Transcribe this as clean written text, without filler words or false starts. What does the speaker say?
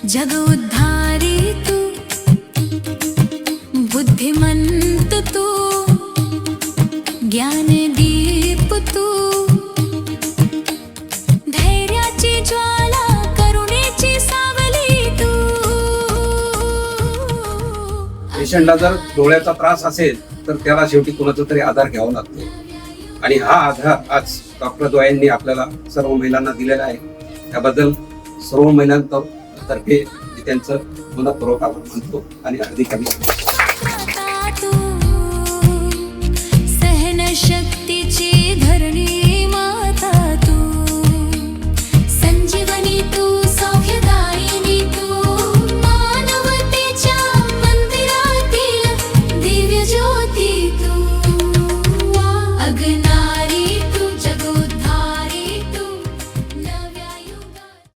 जग उद्धारी तू, बुद्धिमंत तू, ज्ञानदीप तू, धैर्याची ज्वाला, करुणेची सावली तू. पेशंटला जर डोळ्याचा त्रास असेल तर त्याला शेवटी कुणाचा तरी आधार घ्यावा लागतो आणि हा आधार आज डॉक्टर द्वयांनी आपल्याला सर्व महिलांना दिलेला आहे. त्याबद्दल सर्व महिलांतर्फे त्यांचं मनपूर्वक आभार मानतो आणि हार्दिक अभिनंदन.